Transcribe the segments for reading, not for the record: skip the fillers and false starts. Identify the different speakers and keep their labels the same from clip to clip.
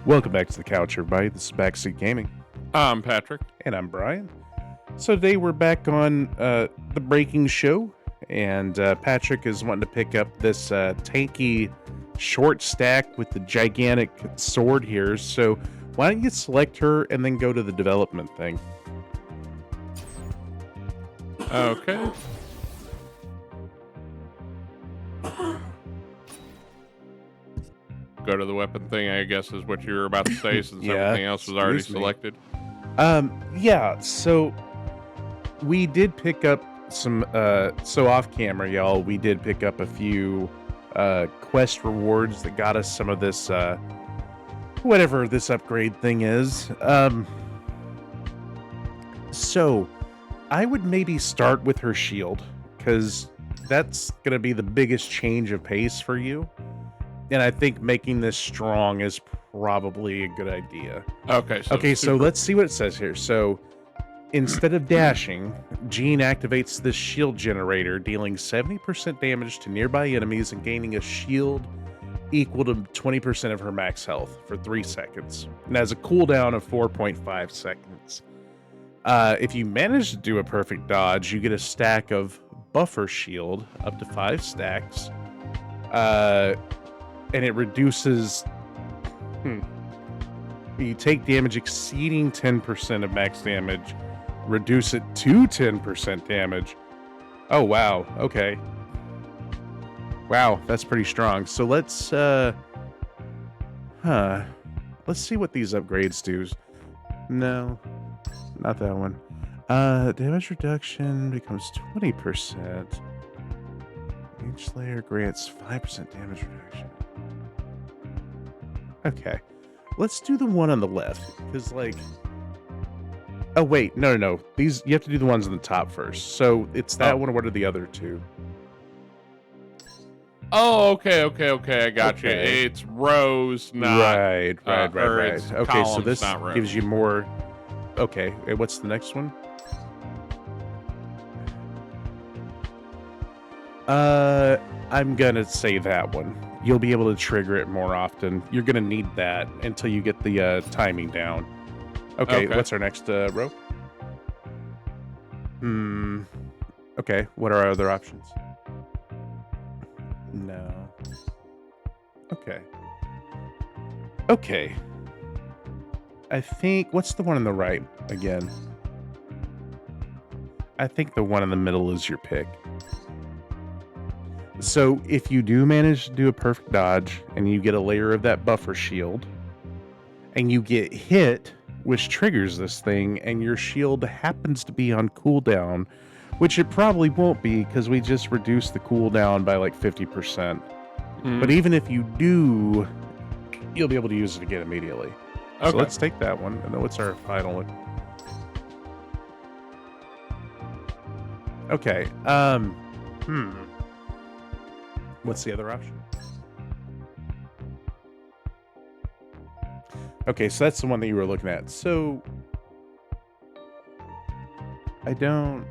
Speaker 1: Welcome back to the couch, everybody. This is Backseat Gaming,
Speaker 2: I'm Patrick.
Speaker 1: and I'm Brian. So today we're back on the Breaking Show, and Patrick is wanting to pick up this tanky short stack with the gigantic sword here. So why don't you select her and then go to the development thing?
Speaker 2: Okay. Go to the weapon thing, I guess, is what you were about to say, since
Speaker 1: Yeah,
Speaker 2: everything else was already
Speaker 1: excuse me.
Speaker 2: selected.
Speaker 1: Yeah, so we did pick up some, so off camera, y'all, we did pick up a few quest rewards that got us some of this, whatever this upgrade thing is. So I would maybe start with her shield, because that's going to be the biggest change of pace for you. And I think making this strong is probably a good idea.
Speaker 2: Okay,
Speaker 1: So let's see what it says here. So instead of dashing, Jean activates this shield generator, dealing 70% damage to nearby enemies and gaining a shield equal to 20% of her max health for 3 seconds. And has a cooldown of 4.5 seconds. If you manage to do a perfect dodge, you get a stack of buffer shield, up to 5 stacks. And it reduces... You take damage exceeding 10% of max damage, reduce it to 10% damage. Oh, wow. Okay. Wow, that's pretty strong. So let's, let's see what these upgrades do. No, not that one. Damage reduction becomes 20%. Each layer grants 5% damage reduction. Okay. Let's do the one on the left, because, like... Oh, wait. No. These, you have to do the ones on the top first. So, it's that one, or what are the other two?
Speaker 2: Oh, okay. I got you.
Speaker 1: Okay.
Speaker 2: It's rows, not...
Speaker 1: Right.
Speaker 2: It's
Speaker 1: Okay,
Speaker 2: columns,
Speaker 1: so this
Speaker 2: not rows.
Speaker 1: gives you more... Okay, what's the next one? I'm gonna say that one. You'll be able to trigger it more often. You're gonna need that until you get the timing down. Okay, what's our next row? Okay, what are our other options? No. Okay. I think, what's the one on the right again? I think the one in the middle is your pick. So if you do manage to do a perfect dodge and you get a layer of that buffer shield and you get hit, which triggers this thing, and your shield happens to be on cooldown, which it probably won't be because we just reduced the cooldown by like 50%. But even if you do, you'll be able to use it again immediately.
Speaker 2: Okay.
Speaker 1: So let's take that one. And then what's our final one? Okay. What's the other option? Okay, so that's the one that you were looking at. So I don't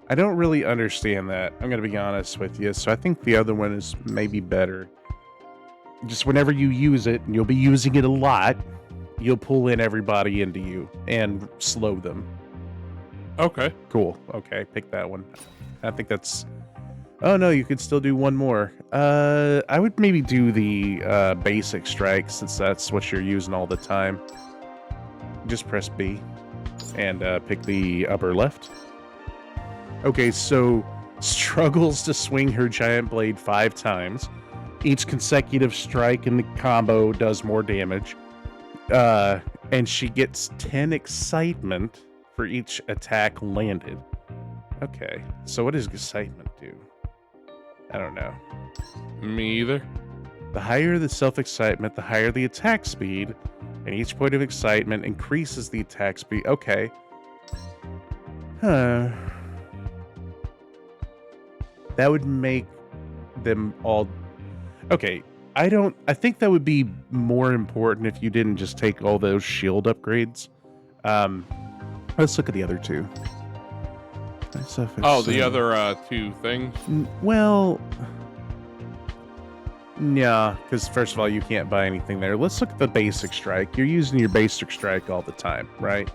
Speaker 1: really understand that. I'm going to be honest with you. So I think the other one is maybe better. Just whenever you use it, and you'll be using it a lot, you'll pull in everybody into you and slow them.
Speaker 2: Okay.
Speaker 1: Cool. Okay, pick that one. I think that's... Oh, no, you could still do one more. I would maybe do the basic strike, since that's what you're using all the time. Just press B and pick the upper left. Okay, so struggles to swing her giant blade 5 times. Each consecutive strike in the combo does more damage. And she gets 10 excitement for each attack landed. Okay, so what does excitement do? I don't know.
Speaker 2: Me either.
Speaker 1: The higher the self-excitement, the higher the attack speed, and each point of excitement increases the attack speed. Okay. That would make them all... Okay, I think that would be more important if you didn't just take all those shield upgrades. Let's look at the other two.
Speaker 2: Oh, the other two things?
Speaker 1: Well, Yeah, because first of all, you can't buy anything there. Let's look at the basic strike. You're using your basic strike all the time, right?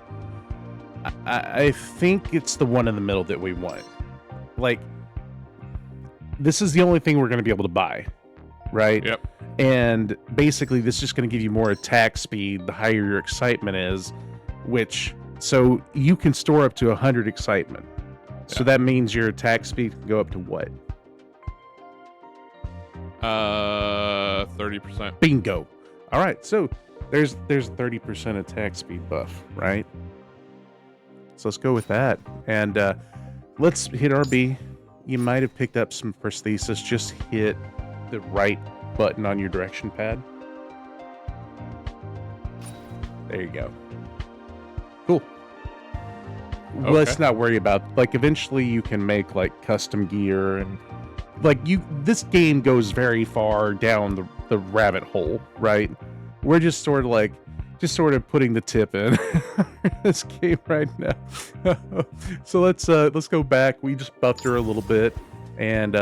Speaker 1: I think it's the one in the middle that we want. Like, this is the only thing we're going to be able to buy, right?
Speaker 2: Yep.
Speaker 1: And basically, this is just going to give you more attack speed the higher your excitement is, so you can store up to 100 excitement. So that means your attack speed can go up to what?
Speaker 2: 30%.
Speaker 1: Bingo. All right, so there's 30% attack speed buff, right? So let's go with that. And let's hit RB. You might have picked up some prosthesis. Just hit the right button on your direction pad. There you go. Cool.
Speaker 2: Okay.
Speaker 1: Let's not worry about, like, eventually you can make like custom gear and like this game goes very far down the rabbit hole, right? We're just sort of putting the tip in this game right now. So let's go back. We just buffed her a little bit and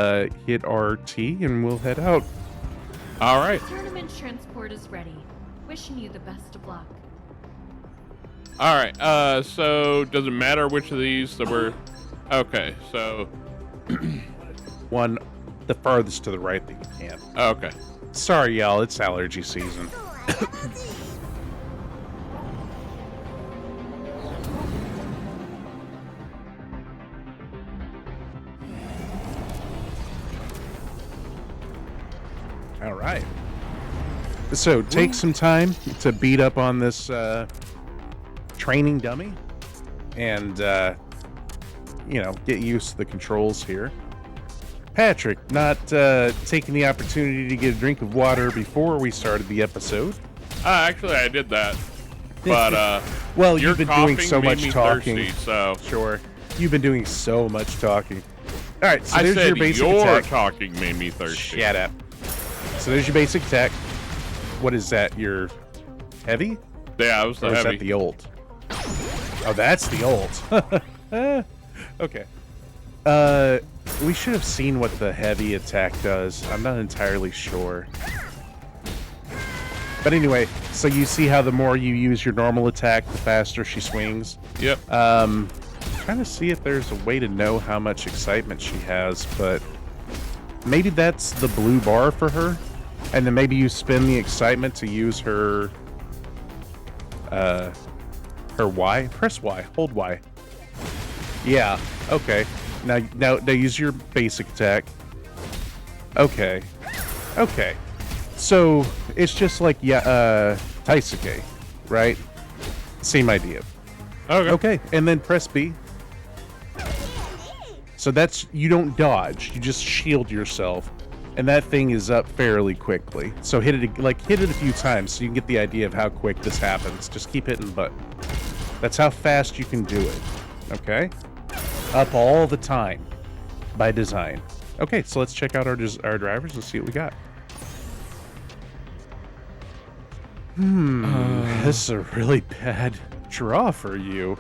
Speaker 1: hit RT and we'll head out.
Speaker 2: All right.
Speaker 3: Tournament transport is ready. Wishing you the best of luck.
Speaker 2: All right. So does it matter which of these that we're? Okay. So.
Speaker 1: One, the farthest to the right that you can.
Speaker 2: Okay.
Speaker 1: Sorry, y'all. It's allergy season. All right. So take some time to beat up on this training dummy and, get used to the controls here. Patrick, not taking the opportunity to get a drink of water before we started the episode.
Speaker 2: Actually, I did that. But,
Speaker 1: well,
Speaker 2: your
Speaker 1: you've been doing
Speaker 2: coughing
Speaker 1: so
Speaker 2: made
Speaker 1: much
Speaker 2: me
Speaker 1: talking.
Speaker 2: thirsty, so.
Speaker 1: Sure. You've been doing so much talking. All right, so
Speaker 2: I
Speaker 1: there's
Speaker 2: said
Speaker 1: your basic
Speaker 2: your
Speaker 1: attack.
Speaker 2: talking made me thirsty.
Speaker 1: Shut up. So there's your basic attack. What is that? Your heavy?
Speaker 2: Yeah, it was the
Speaker 1: Or is
Speaker 2: heavy.
Speaker 1: that the ult? Oh, that's the ult. Okay. We should have seen what the heavy attack does. I'm not entirely sure. But anyway, so you see how the more you use your normal attack, the faster she swings.
Speaker 2: Yep.
Speaker 1: Trying to see if there's a way to know how much excitement she has, but maybe that's the blue bar for her. And then maybe you spend the excitement to use her Y. Press Y. Hold Y. Yeah. Okay. Now use your basic attack. Okay. Okay. So it's just like Taisuke, right? Same idea.
Speaker 2: Okay.
Speaker 1: Okay. And then press B. So you don't dodge. You just shield yourself. And that thing is up fairly quickly. So hit it a few times so you can get the idea of how quick this happens. Just keep hitting the button. That's how fast you can do it. Okay? Up all the time by design. Okay, so let's check out our drivers and see what we got. This is a really bad draw for you.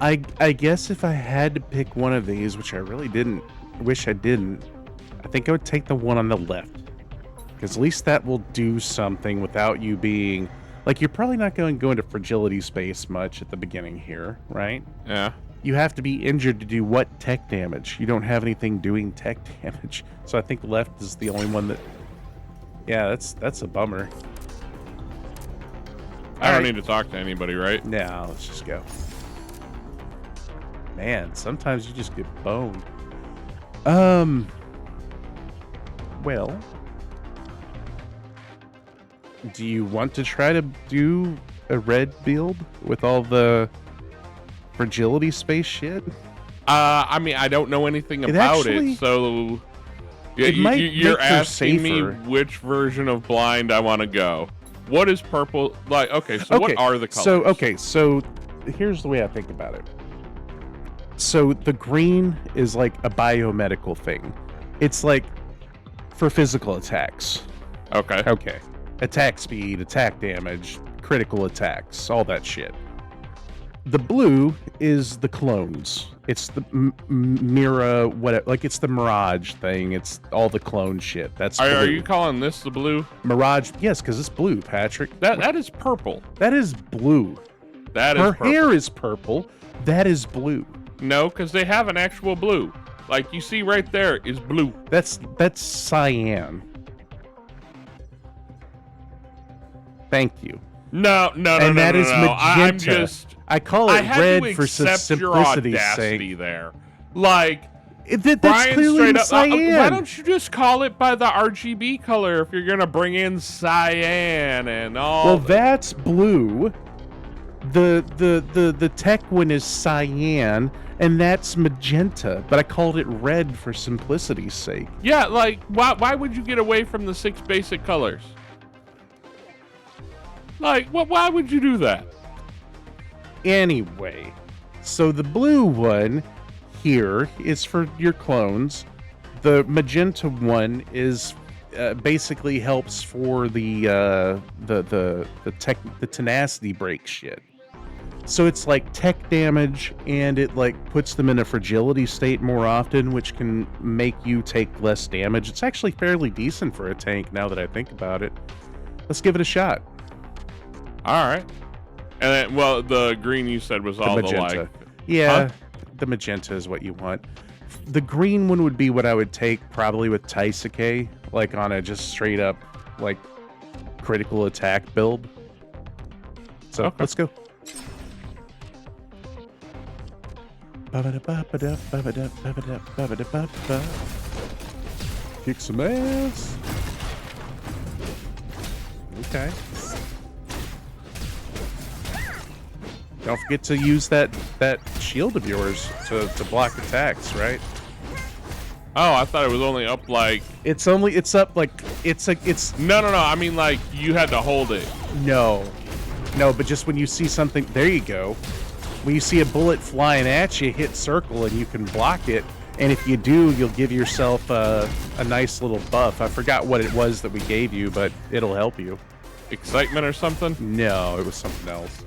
Speaker 1: I guess if I had to pick one of these, which I really wish I didn't, I think I would take the one on the left. Because at least that will do something without you being... Like, you're probably not going to go into fragility space much at the beginning here, right?
Speaker 2: Yeah.
Speaker 1: You have to be injured to do what tech damage? You don't have anything doing tech damage. So I think left is the only one that... Yeah, that's a bummer.
Speaker 2: I don't need to talk to anybody, right?
Speaker 1: Now, let's just go. Man, sometimes you just get boned. Well, do you want to try to do a red build with all the fragility space shit?
Speaker 2: I mean, I don't know anything about it, so yeah,
Speaker 1: it might
Speaker 2: you're
Speaker 1: make her
Speaker 2: asking me
Speaker 1: safer.
Speaker 2: which version of blind I want to go. What is purple like? Okay, so what are the colors?
Speaker 1: So here's the way I think about it. So the green is like a biomedical thing. It's like for physical attacks. Okay. Attack speed, attack damage, critical attacks, all that shit. The blue is the clones. It's the Mira, what? Like it's the Mirage thing. It's all the clone shit. That's blue.
Speaker 2: Are you calling this the blue?
Speaker 1: Mirage? Yes, because it's blue, Patrick.
Speaker 2: That is purple.
Speaker 1: That is blue.
Speaker 2: That is
Speaker 1: Her
Speaker 2: purple.
Speaker 1: hair is purple. That is blue.
Speaker 2: No, because they have an actual blue. Like you see right there is blue.
Speaker 1: That's cyan. Thank you.
Speaker 2: No.
Speaker 1: And that is magenta.
Speaker 2: I'm just.
Speaker 1: I call
Speaker 2: I
Speaker 1: it
Speaker 2: had
Speaker 1: red
Speaker 2: to
Speaker 1: for
Speaker 2: accept your
Speaker 1: simplicity's
Speaker 2: audacity
Speaker 1: sake.
Speaker 2: there. Like
Speaker 1: That's
Speaker 2: Brian
Speaker 1: clearly
Speaker 2: straight up.
Speaker 1: cyan.
Speaker 2: Why don't you just call it by the RGB color if you're gonna bring in cyan and all?
Speaker 1: Well, that's blue. The tech one is cyan, and that's magenta. But I called it red for simplicity's sake.
Speaker 2: Yeah, like why would you get away from the 6 basic colors? Like why would you do that?
Speaker 1: Anyway, so the blue one here is for your clones. The magenta one is basically helps for the tenacity break shit. So it's like tech damage, and it like puts them in a fragility state more often, which can make you take less damage. It's actually fairly decent for a tank now that I think about it. Let's give it a shot.
Speaker 2: All right. And then, well, the green you said was all the like.
Speaker 1: Yeah,
Speaker 2: Huh?
Speaker 1: the magenta is what you want. The green one would be what I would take probably with Taisuke, like on a just straight up like critical attack build. So
Speaker 2: Okay.
Speaker 1: let's go. Kick some ass. Okay. Don't forget to use that shield of yours to block attacks, right?
Speaker 2: Oh, I thought it was only up like.
Speaker 1: It's up like it's
Speaker 2: No. I mean, like you had to hold it.
Speaker 1: no, but just when you see something, there you go. When you see a bullet flying at you, hit circle and you can block it. And if you do, you'll give yourself a nice little buff. I forgot what it was that we gave you, but it'll help you.
Speaker 2: Excitement or something.
Speaker 1: No, it was something else.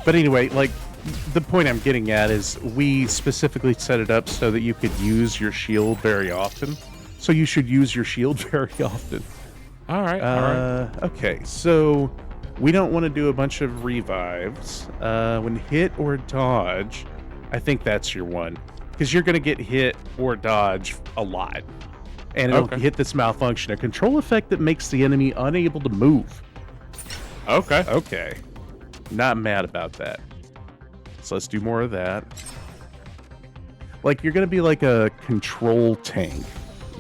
Speaker 1: But anyway, like, the point I'm getting at is we specifically set it up so that you could use your shield very often. So you should use your shield very often.
Speaker 2: All right. All right.
Speaker 1: Okay, so we don't want to do a bunch of revives. When hit or dodge, I think that's your one. Because you're going to get hit or dodge a lot. And it'll
Speaker 2: Okay.
Speaker 1: hit this malfunction, a control effect that makes the enemy unable to move.
Speaker 2: Okay.
Speaker 1: Okay. Not mad about that. So let's do more of that. Like, you're going to be like a control tank,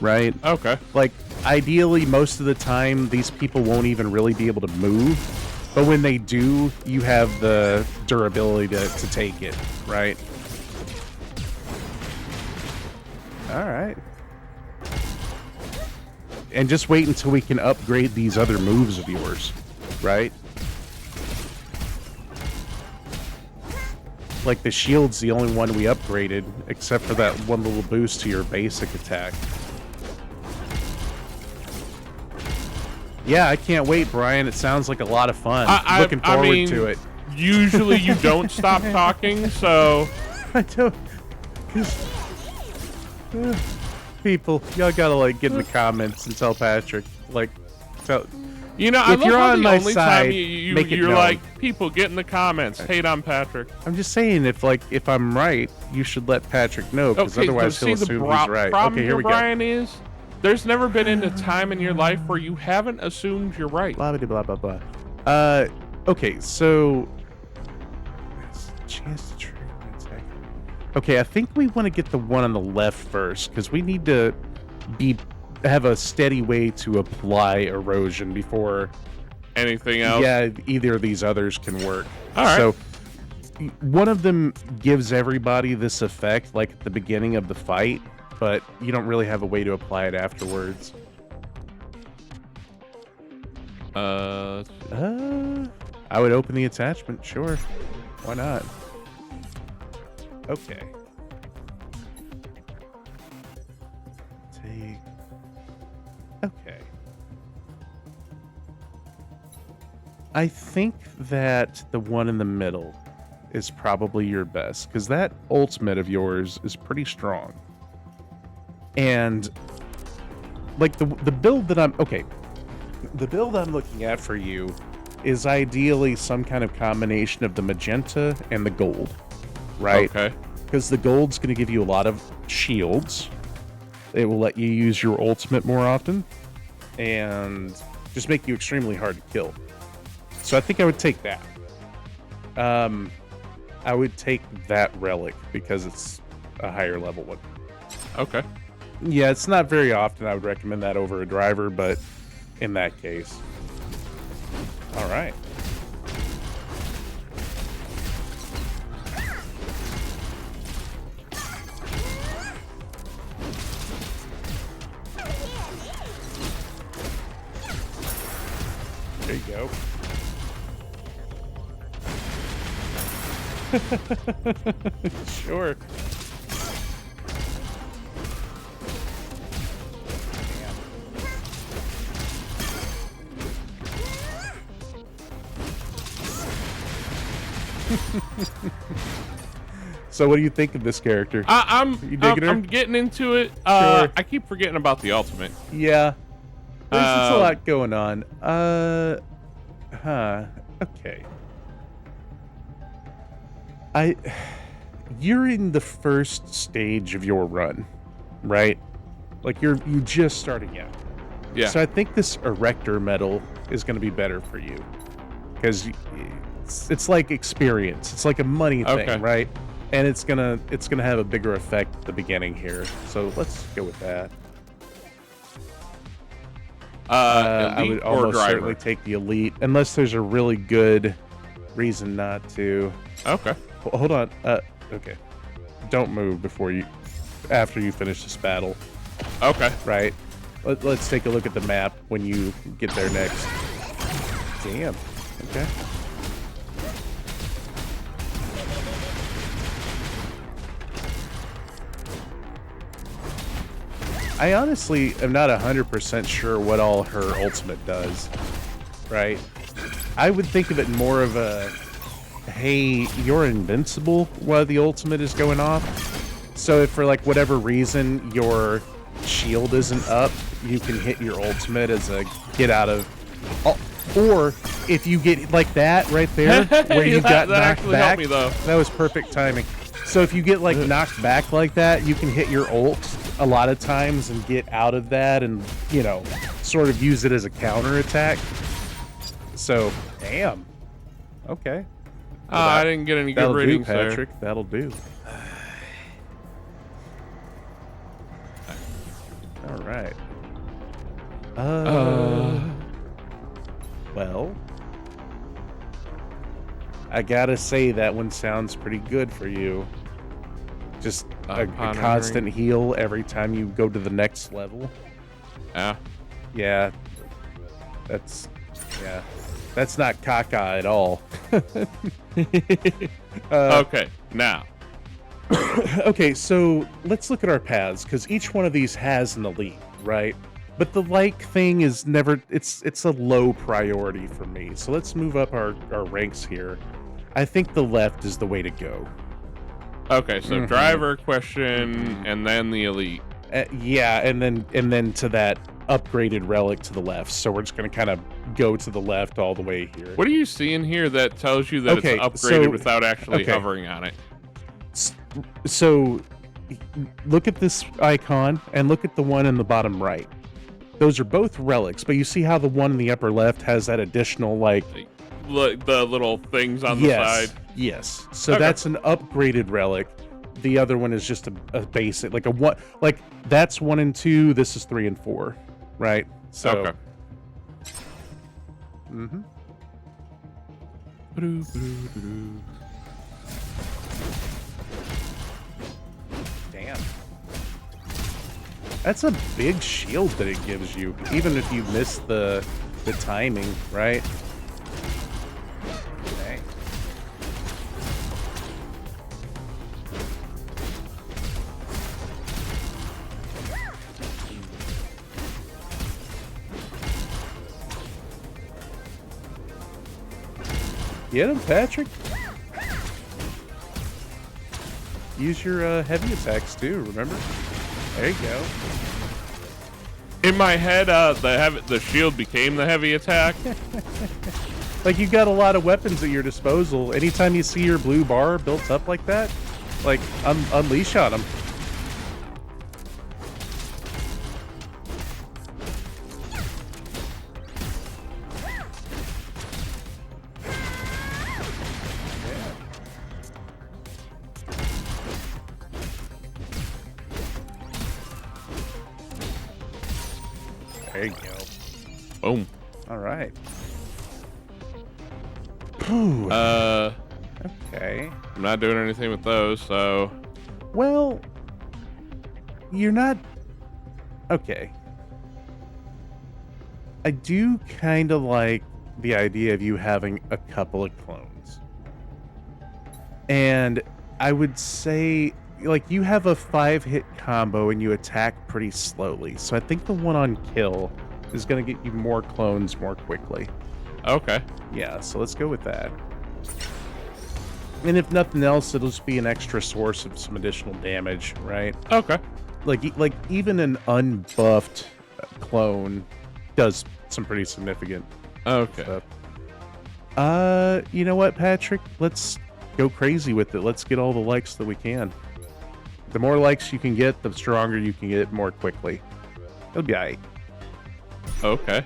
Speaker 1: right?
Speaker 2: Okay.
Speaker 1: Like, ideally, most of the time, these people won't even really be able to move. But when they do, you have the durability to take it, right? All right. And just wait until we can upgrade these other moves of yours, right? Like, the shield's the only one we upgraded, except for that one little boost to your basic attack. Yeah, I can't wait, Brian. It sounds like a lot of fun. Looking forward to it.
Speaker 2: Usually you don't stop talking, so
Speaker 1: I don't... 'cause, people, y'all gotta, like, get in the comments and tell Patrick. Like, tell...
Speaker 2: you know, I
Speaker 1: If
Speaker 2: love
Speaker 1: you're
Speaker 2: how
Speaker 1: on
Speaker 2: the
Speaker 1: my
Speaker 2: only
Speaker 1: side,
Speaker 2: time
Speaker 1: make it
Speaker 2: you're
Speaker 1: known.
Speaker 2: like, people get in the comments, hate on Patrick.
Speaker 1: I'm just saying, if I'm right, you should let Patrick know, because
Speaker 2: Okay,
Speaker 1: otherwise
Speaker 2: so
Speaker 1: he'll
Speaker 2: see, the
Speaker 1: assume he's right.
Speaker 2: problem
Speaker 1: Okay, here
Speaker 2: here,
Speaker 1: we go.
Speaker 2: Brian, is there's never been a time in your life where you haven't assumed you're right.
Speaker 1: Blah, blah, blah, blah, blah. Okay, so... Chance to trigger an attack. Okay, I think we want to get the one on the left first, because we need to have a steady way to apply erosion before...
Speaker 2: Anything else?
Speaker 1: Yeah, either of these others can work.
Speaker 2: All right.
Speaker 1: So, one of them gives everybody this effect, like at the beginning of the fight, but you don't really have a way to apply it afterwards. I would open the attachment, sure. Why not? Okay. Take. Okay. I think that the one in the middle is probably your best because that ultimate of yours is pretty strong. And like the build that the build I'm looking at for you is ideally some kind of combination of the magenta and the gold, right?
Speaker 2: Okay.
Speaker 1: Because the gold's going to give you a lot of shields. It will let you use your ultimate more often and just make you extremely hard to kill. So I think I would take that. I would take that relic because it's a higher level one.
Speaker 2: Okay.
Speaker 1: Yeah, it's not very often I would recommend that over a driver, but in that case. All right. There you go. Sure. So what do you think of this character?
Speaker 2: I'm
Speaker 1: You digging her?
Speaker 2: I'm getting into it.
Speaker 1: Sure.
Speaker 2: I keep forgetting about the ultimate.
Speaker 1: Yeah. There's just a
Speaker 2: Um,
Speaker 1: lot going on. Okay. You're in the first stage of your run, right? Like you just starting out.
Speaker 2: Yeah.
Speaker 1: So I think this Erector medal is going to be better for you because it's like experience. It's like a money thing,
Speaker 2: Okay.
Speaker 1: right? And it's gonna have a bigger effect at the beginning here. So let's go with that. I
Speaker 2: Elite
Speaker 1: would
Speaker 2: or
Speaker 1: almost
Speaker 2: driver.
Speaker 1: certainly take the elite, unless there's a really good reason not to.
Speaker 2: Okay.
Speaker 1: Hold on. Okay. Don't move after you finish this battle.
Speaker 2: Okay.
Speaker 1: Right. Let's take a look at the map when you get there next. Damn. Okay. I honestly am not 100% sure what all her ultimate does, right? I would think of it more of a, hey, you're invincible while the ultimate is going off. So if for like whatever reason your shield isn't up, you can hit your ultimate as a get out of... Or if you get like that right there, where you got
Speaker 2: that
Speaker 1: knocked
Speaker 2: actually
Speaker 1: back,
Speaker 2: helped me, though.
Speaker 1: that was perfect timing. So if you get like knocked back like that, you can hit your ult a lot of times and get out of that and, you know, sort of use it as a counter attack. So, damn. Okay.
Speaker 2: I didn't get any good
Speaker 1: That'll do,
Speaker 2: ratings
Speaker 1: Patrick. That'll do. All right. Well, I gotta say that one sounds pretty good for you. Just a constant heal every time you go to the next level.
Speaker 2: there.
Speaker 1: Yeah. That's not caca at all.
Speaker 2: Okay. Now.
Speaker 1: Okay, so let's look at our paths, because each one of these has an elite, right? But the like thing is never, it's a low priority for me. So let's move up our ranks here. I think the left is the way to go.
Speaker 2: Okay. So driver, question, and then the elite.
Speaker 1: Yeah, and then to that upgraded relic to the left. So we're just going to kind of go to the left all the way here.
Speaker 2: What do you see in here that tells you that
Speaker 1: Okay,
Speaker 2: it's upgraded
Speaker 1: so-
Speaker 2: without actually
Speaker 1: okay.
Speaker 2: hovering on it?
Speaker 1: So look at this icon and look at the one in the bottom right. Those are both relics, but you see how the one in the upper left has that additional like
Speaker 2: The little things on the
Speaker 1: yes,
Speaker 2: side.
Speaker 1: yes. So
Speaker 2: Okay.
Speaker 1: that's an upgraded relic. The other one is just a basic, like a one, like that's 1 and 2. This is 3 and 4, right? So,
Speaker 2: Okay.
Speaker 1: Damn. That's a big shield that it gives you, even if you miss the timing, right? Dang. Get him, Patrick. Use your heavy attacks too, remember? There you go.
Speaker 2: In my head, the shield became the heavy attack.
Speaker 1: Like, you got a lot of weapons at your disposal. Anytime you see your blue bar built up like that, like, unleash on them. There you go.
Speaker 2: Boom.
Speaker 1: All right. Okay.
Speaker 2: I'm not doing anything with those, so
Speaker 1: Well, you're not... Okay. I do kind of like the idea of you having a couple of clones. And I would say, like, you have a 5-hit combo and you attack pretty slowly. So I think the one on kill is going to get you more clones more quickly.
Speaker 2: okay.
Speaker 1: Yeah, so let's go with that. And if nothing else, it'll just be an extra source of some additional damage, right?
Speaker 2: Okay.
Speaker 1: Like even an unbuffed clone does some pretty significant
Speaker 2: Okay.
Speaker 1: stuff. You know what, Patrick? Let's go crazy with it. Let's get all the likes that we can. The more likes you can get, the stronger you can get more quickly. It'll be alright.
Speaker 2: Okay.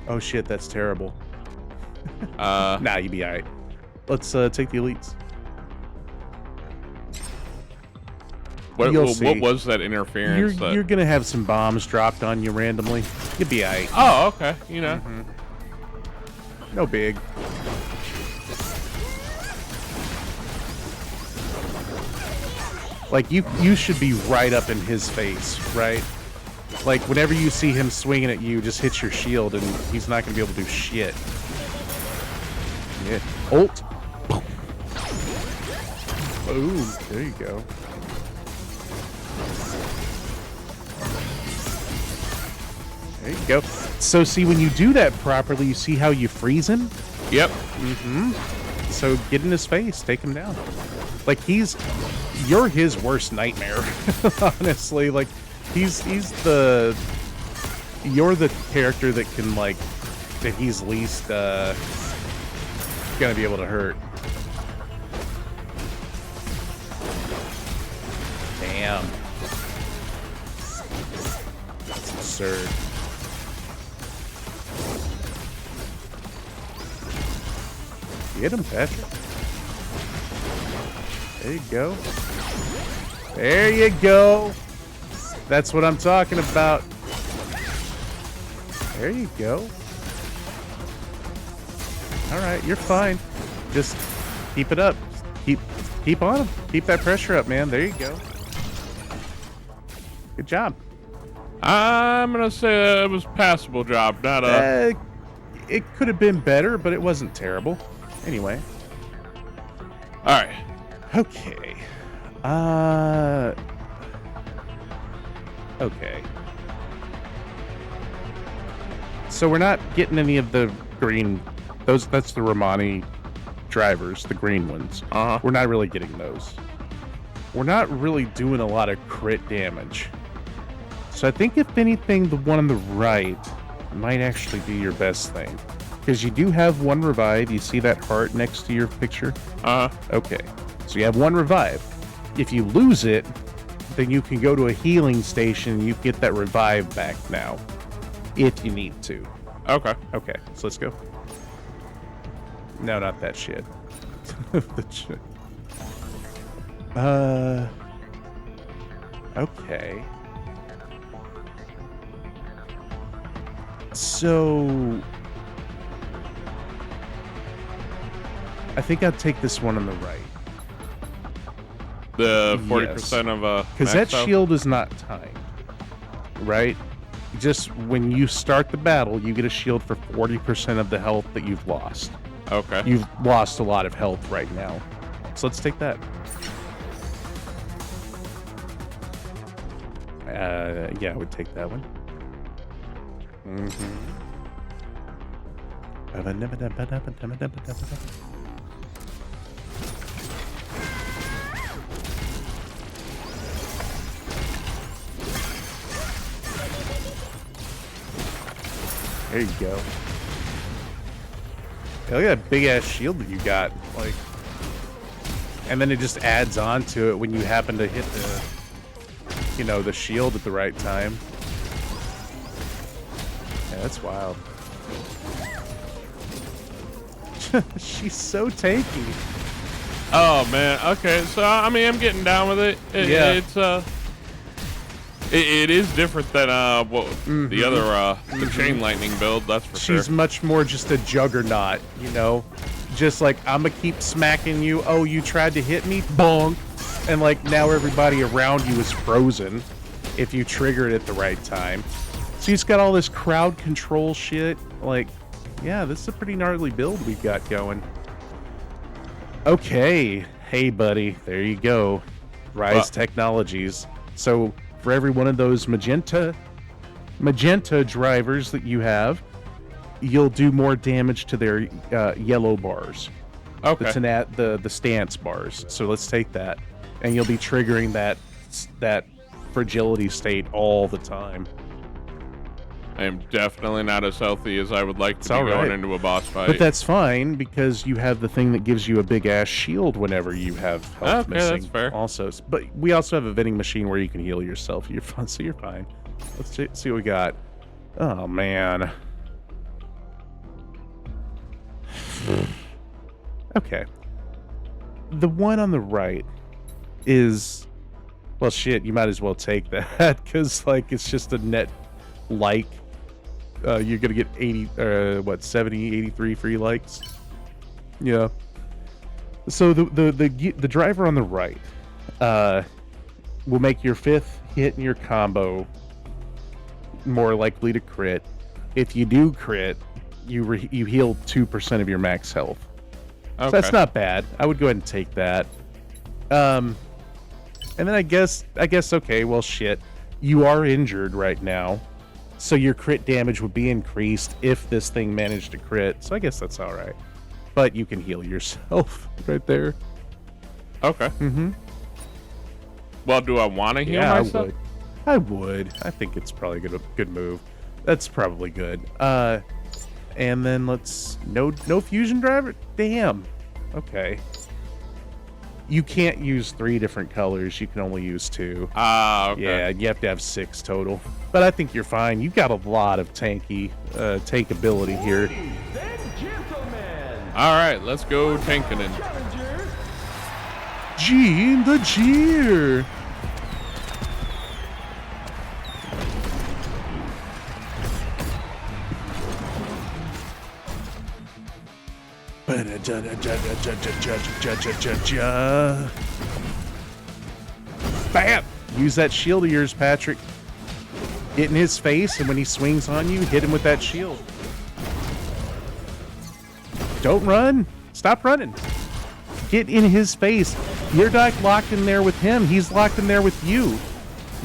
Speaker 1: Oh shit, that's terrible.
Speaker 2: Uh,
Speaker 1: Nah, you'll be alright. Let's take the elites. You'll see.
Speaker 2: what was that interference?
Speaker 1: You're gonna have some bombs dropped on you randomly. You'll be alright.
Speaker 2: Oh, okay. You know.
Speaker 1: No big. Like, you should be right up in his face, right? Like, whenever you see him swinging at you, just hit your shield and he's not gonna be able to do shit. Yeah. Ult. Boom. There you go. There you go. So see, when you do that properly, you see how you freeze him?
Speaker 2: Yep.
Speaker 1: So get in his face, take him down. Like, you're his worst nightmare, honestly. Like, you're the character that can, like, that he's least, gonna be able to hurt. Damn. That's absurd. Get him, Patrick. There you go. There you go. That's what I'm talking about. There you go. All right, you're fine. Just keep it up. Keep on him. Keep that pressure up, man. There you go. Good job.
Speaker 2: I'm gonna say it was passable job, not a.
Speaker 1: It could have been better, but it wasn't terrible. Anyway.
Speaker 2: All right.
Speaker 1: Okay. Okay. So we're not getting any of the green. That's the Romani drivers, the green ones.
Speaker 2: Uh-huh.
Speaker 1: We're not really getting those. We're not really doing a lot of crit damage. So I think if anything, the one on the right might actually be your best thing. Because you do have one revive. You see that heart next to your picture? Okay. So you have one revive. If you lose it, then you can go to a healing station and you get that revive back now. If you need to.
Speaker 2: Okay.
Speaker 1: Okay, so let's go. No, not that shit. The shit. Okay. So I think I'd take this one on the right.
Speaker 2: The 40% of a.
Speaker 1: Because that shield is not timed, right? Just when you start the battle, you get a shield for 40% of the health that you've lost.
Speaker 2: Okay.
Speaker 1: You've lost a lot of health right now. So let's take that. Yeah, I would take that one. There you go. Hey, look at that big ass shield that you got. Like, and then it just adds on to it when you happen to hit the, you know, the shield at the right time. Yeah, that's wild. She's so tanky.
Speaker 2: Oh man. Okay. So I mean, I'm getting down with it.
Speaker 1: Yeah.
Speaker 2: It's it is different than the other the chain lightning build. That's for sure.
Speaker 1: She's much more just a juggernaut, you know? Just like, I'm gonna keep smacking you. Oh, you tried to hit me? Bonk. And like, now everybody around you is frozen if you trigger it at the right time. So he's got all this crowd control shit. Like, yeah, this is a pretty gnarly build we've got going. Okay. Hey, buddy. There you go. Rise Technologies. So for every one of those magenta drivers that you have, you'll do more damage to their yellow bars.
Speaker 2: Okay.
Speaker 1: The stance bars. So let's take that, and you'll be triggering that fragility state all the time.
Speaker 2: I am definitely not as healthy as I would like to be
Speaker 1: all
Speaker 2: going
Speaker 1: right.
Speaker 2: into a boss fight.
Speaker 1: But that's fine because you have the thing that gives you a big ass shield whenever you have health
Speaker 2: Okay,
Speaker 1: missing.
Speaker 2: that's fair.
Speaker 1: Also, but we also have a vending machine where you can heal yourself. You're fine, so you're fine. Let's see what we got. Oh man. Okay. The one on the right is, well, shit. You might as well take that because like it's just a net like. You're gonna get 70, 83 free likes. Yeah. So the driver on the right will make your 5th hit in your combo more likely to crit. If you do crit, you heal 2% of your max health.
Speaker 2: Okay.
Speaker 1: So that's not bad. I would go ahead and take that. And then I guess okay, well shit. You are injured right now. So your crit damage would be increased if this thing managed to crit. So I guess that's all right. But you can heal yourself right there.
Speaker 2: Okay.
Speaker 1: Mm-hmm.
Speaker 2: Well, do I want to heal
Speaker 1: Yeah,
Speaker 2: myself?
Speaker 1: I would. I think it's probably a good move. That's probably good. And then no fusion driver? Damn. Okay. You can't use 3 different colors. You can only use 2.
Speaker 2: Ah, okay.
Speaker 1: Yeah, you have to have 6 total. But I think you're fine. You've got a lot of tank ability here.
Speaker 2: All right, let's go tanking it.
Speaker 1: Gene the Jeer. Bam! Use that shield of yours, Patrick. Get in his face, and when he swings on you, hit him with that shield. Don't run. Stop running. Get in his face. You're not locked in there with him. He's locked in there with you.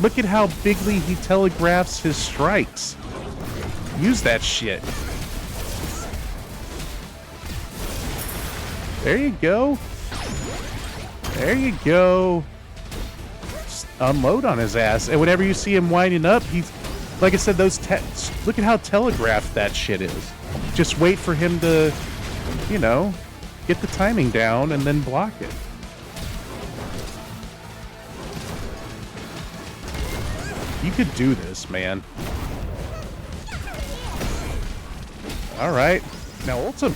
Speaker 1: Look at how bigly he telegraphs his strikes. Use that shit. There you go. There you go. Just unload on his ass. And whenever you see him winding up, he's, like I said, look at how telegraphed that shit is. Just wait for him to, you know, get the timing down and then block it. You could do this, man. All right. Now ult him.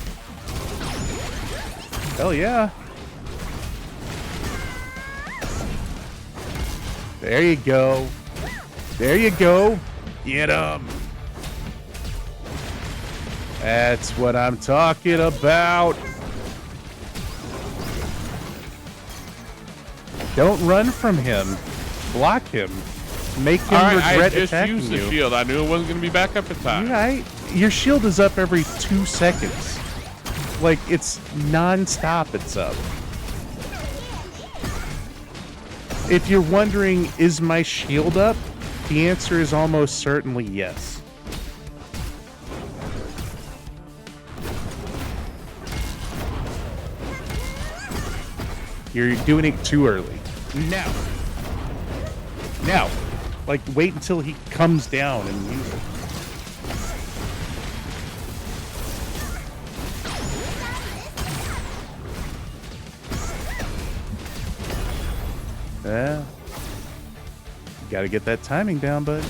Speaker 1: Hell yeah. There you go. There you go. Get him. That's what I'm talking about. Don't run from him. Block him. Make him regret
Speaker 2: I just
Speaker 1: attacking
Speaker 2: used the
Speaker 1: you.
Speaker 2: shield. I knew it wasn't going to be back up in time.
Speaker 1: Right? Your shield is up every 2 seconds. Like, it's non-stop it's up. If you're wondering, is my shield up? The answer is almost certainly yes. You're doing it too early. Now. Now. Like, wait until he comes down and use it. Yeah. You gotta get that timing down, bud.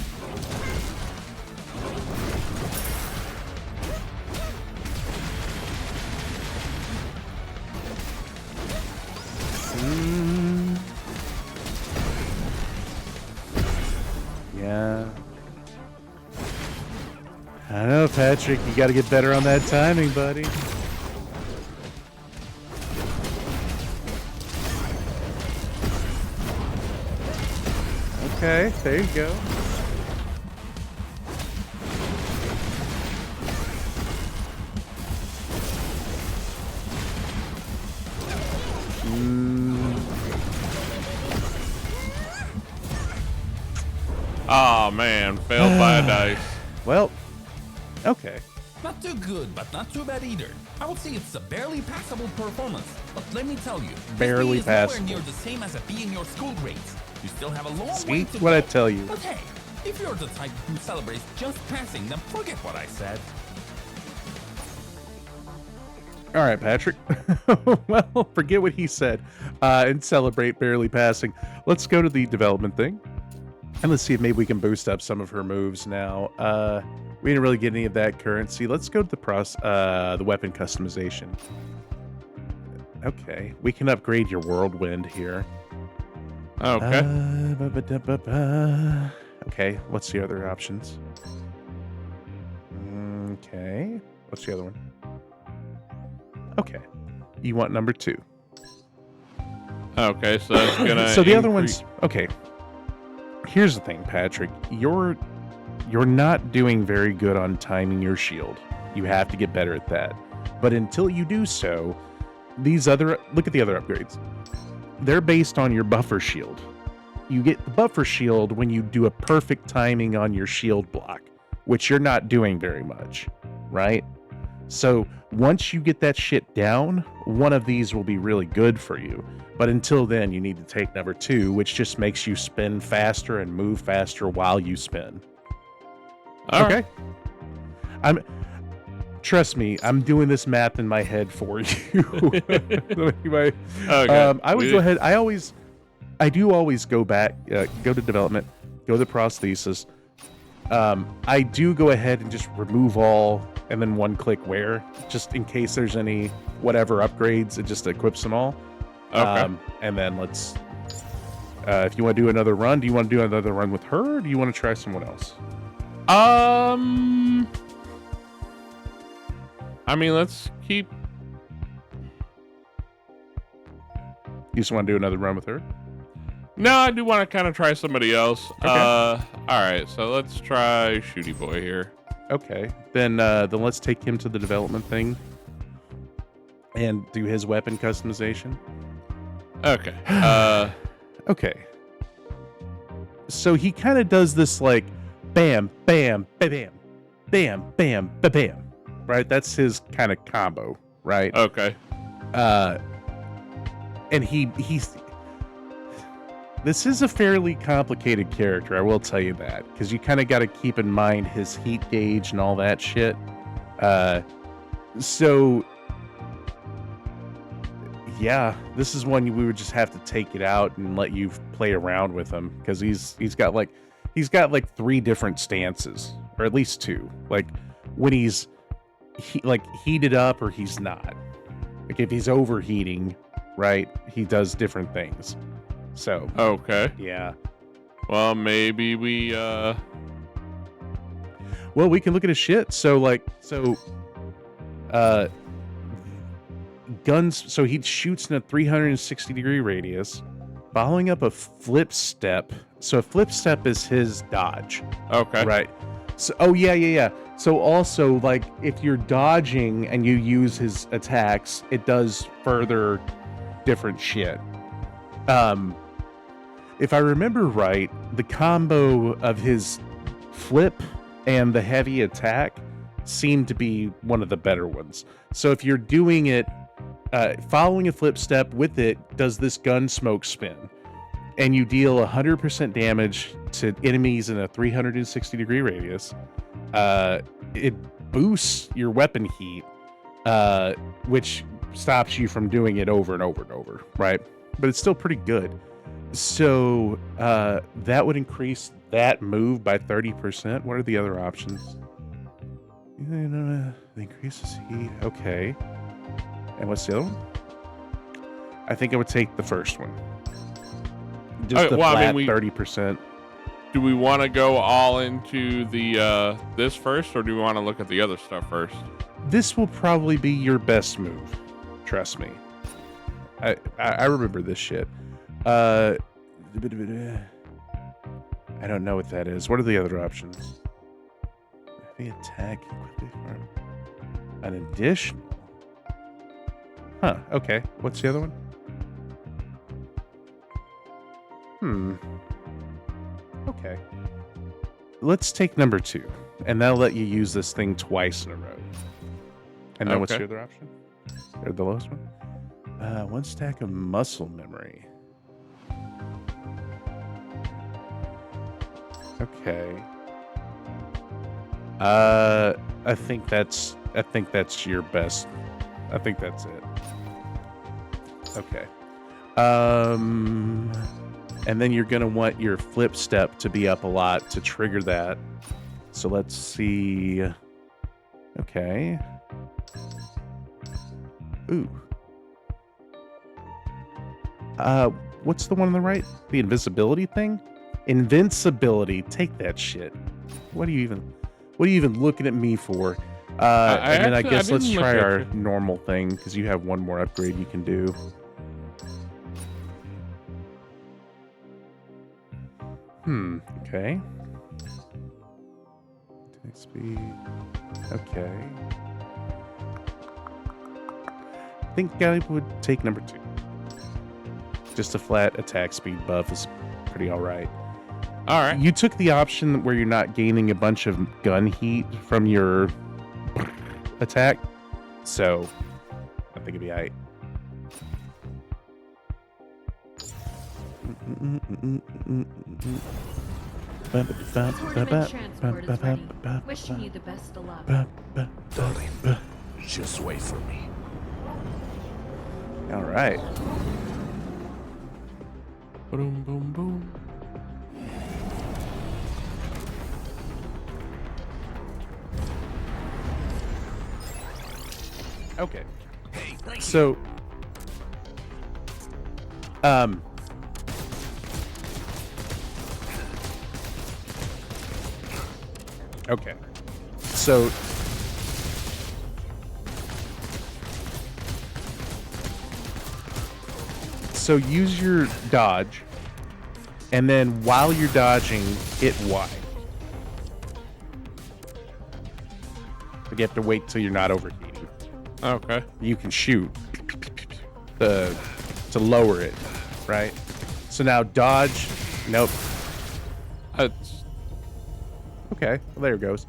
Speaker 1: Yeah. I don't know, Patrick. You gotta get better on that timing, buddy. Okay, there you go.
Speaker 2: Oh man, failed by a dice.
Speaker 1: Well, okay.
Speaker 4: Not too good, but not too bad either. I would say it's a barely passable performance, but let me tell you,
Speaker 1: Barely
Speaker 4: this B is nowhere
Speaker 1: passable.
Speaker 4: near the same as a B in your school grades. You still have a long way
Speaker 1: See
Speaker 4: to
Speaker 1: what
Speaker 4: go.
Speaker 1: I tell you.
Speaker 4: But hey, if you're the type who celebrates just passing, then forget what I said.
Speaker 1: All right, Patrick. Well, forget what he said and celebrate barely passing. Let's go to the development thing. And let's see if maybe we can boost up some of her moves now. We didn't really get any of that currency. Let's go to the weapon customization. Okay, we can upgrade your whirlwind here.
Speaker 2: Okay.
Speaker 1: Okay, what's the other options? Okay, what's the other one? Okay, you want number 2.
Speaker 2: Okay, so that's gonna.
Speaker 1: So the other
Speaker 2: increase-
Speaker 1: one's okay. Here's the thing, Patrick. You're not doing very good on timing your shield. You have to get better at that. But until you do so, look at the other upgrades. They're based on your buffer shield. You get the buffer shield when you do a perfect timing on your shield block, which you're not doing very much, right? So once you get that shit down, one of these will be really good for you. But until then, you need to take number 2, which just makes you spin faster and move faster while you spin.
Speaker 2: All
Speaker 1: Okay.
Speaker 2: right.
Speaker 1: Trust me, I'm doing this math in my head for you. Anyway,
Speaker 2: Okay.
Speaker 1: I would go ahead. I do always go back, go to development, go to prosthesis. I do go ahead and just remove all and then one click wear, just in case there's any whatever upgrades. It just equips them all.
Speaker 2: Okay.
Speaker 1: And then let's, if you want to do another run, do you want to do another run with her, or do you want to try someone else?
Speaker 2: I mean, let's keep.
Speaker 1: You just want to do another run with her?
Speaker 2: No, I do want to kind of try somebody else.
Speaker 1: Okay.
Speaker 2: All right, so let's try Shooty Boy here.
Speaker 1: Okay, then let's take him to the development thing and do his weapon customization.
Speaker 2: Okay.
Speaker 1: Okay. So he kind of does this like bam, bam, bam, bam, bam, bam, bam. Right? That's his kind of combo, right?
Speaker 2: Okay.
Speaker 1: And he's this is a fairly complicated character, I will tell you that, because you kind of got to keep in mind his heat gauge and all that shit. So yeah, this is one we would just have to take it out and let you play around with him, because he's got like 3 different stances, or at least 2. Like when he's heated up or he's not. Like if he's overheating, right, he does different things. So
Speaker 2: Okay.
Speaker 1: yeah.
Speaker 2: Well, maybe we.
Speaker 1: Well, we can look at his shit. So guns. So he shoots in a 360-degree radius, following up a flip step. So a flip step is his dodge,
Speaker 2: Okay.
Speaker 1: right? So yeah. So also, like, if you're dodging and you use his attacks, it does further different shit. If I remember right, the combo of his flip and the heavy attack seemed to be one of the better ones. So if you're doing it Following a flip step with it does this gun smoke spin, and you deal 100% damage to enemies in a 360-degree radius. It boosts your weapon heat, which stops you from doing it over and over and over, right? But it's still pretty good. So that would increase that move by 30%. What are the other options? Increases heat. Okay. And what's the other one? I think I would take the first one. Just the flat 30%.
Speaker 2: Do we want to go all into the this first, or do we want to look at the other stuff first?
Speaker 1: This will probably be your best move. Trust me. I remember this shit. I don't know what that is. What are the other options? Heavy attack quickly from an additional. Huh, okay. What's the other one? Okay. Let's take number 2, and that'll let you use this thing twice in a row. And then what's the other option? Or the lowest one? 1 stack of muscle memory. Okay. I think that's your best. I think that's it. Okay. And then you're gonna want your flip step to be up a lot to trigger that. So let's see. Okay. Ooh. What's the one on the right? The invisibility thing? Invincibility. Take that shit. What are you even looking at me for? And then I guess let's try our normal thing, because you have one more upgrade you can do. Okay. Attack speed. Okay. I think I would take number 2. Just a flat attack speed buff is pretty alright.
Speaker 2: Alright.
Speaker 1: You took the option where you're not gaining a bunch of gun heat from your attack, so I think it'd be alright.
Speaker 3: Tournament transport is ready. Wishing you the best of luck.
Speaker 5: Darling, just wait for me.
Speaker 1: All right.
Speaker 2: Boom, boom, boom.
Speaker 1: Okay.
Speaker 5: Hey, thank
Speaker 1: So, okay. So use your dodge, and then while you're dodging, hit Y. But you have to wait till you're not overheating.
Speaker 2: Okay.
Speaker 1: You can shoot to lower it, right? So now dodge. Nope.
Speaker 2: That's
Speaker 1: Okay, well, there it goes.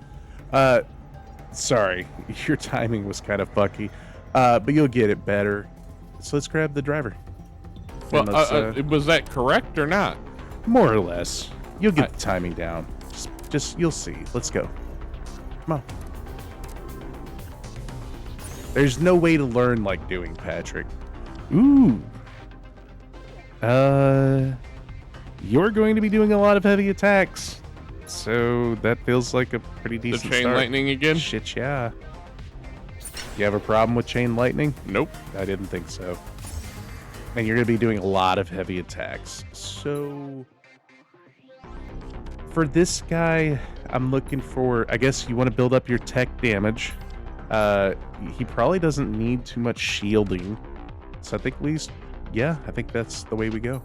Speaker 1: Sorry, your timing was kind of fucky, but you'll get it better. So let's grab the driver.
Speaker 2: well.
Speaker 1: And let's,
Speaker 2: Was that correct or not?
Speaker 1: more or less. You'll get the timing down. Just you'll see. Let's go. Come on. There's no way to learn like doing, Patrick. Ooh. You're going to be doing a lot of heavy attacks. So that feels like a pretty
Speaker 2: The
Speaker 1: decent
Speaker 2: chain
Speaker 1: start.
Speaker 2: lightning again?
Speaker 1: Shit, yeah. You have a problem with chain lightning?
Speaker 2: Nope.
Speaker 1: I didn't think so. And you're going to be doing a lot of heavy attacks. So for this guy, I'm looking for, I guess you want to build up your tech damage. He probably doesn't need too much shielding. So I think I think that's the way we go.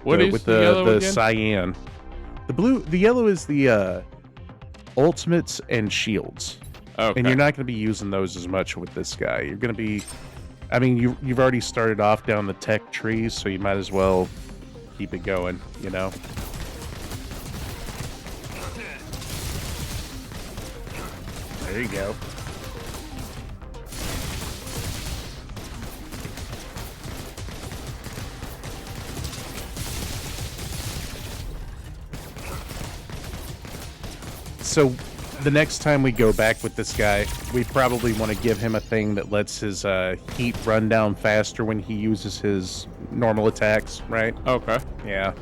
Speaker 2: What is
Speaker 1: with
Speaker 2: the yellow
Speaker 1: the
Speaker 2: again?
Speaker 1: cyan. The yellow is the ultimates and shields.
Speaker 2: Okay.
Speaker 1: And you're not going to be using those as much with this guy. You're going to be, I mean, you've already started off down the tech trees, so you might as well keep it going, you know? There you go. So the next time we go back with this guy, we probably want to give him a thing that lets his heat run down faster when he uses his normal attacks, right?
Speaker 2: Okay.
Speaker 1: Yeah.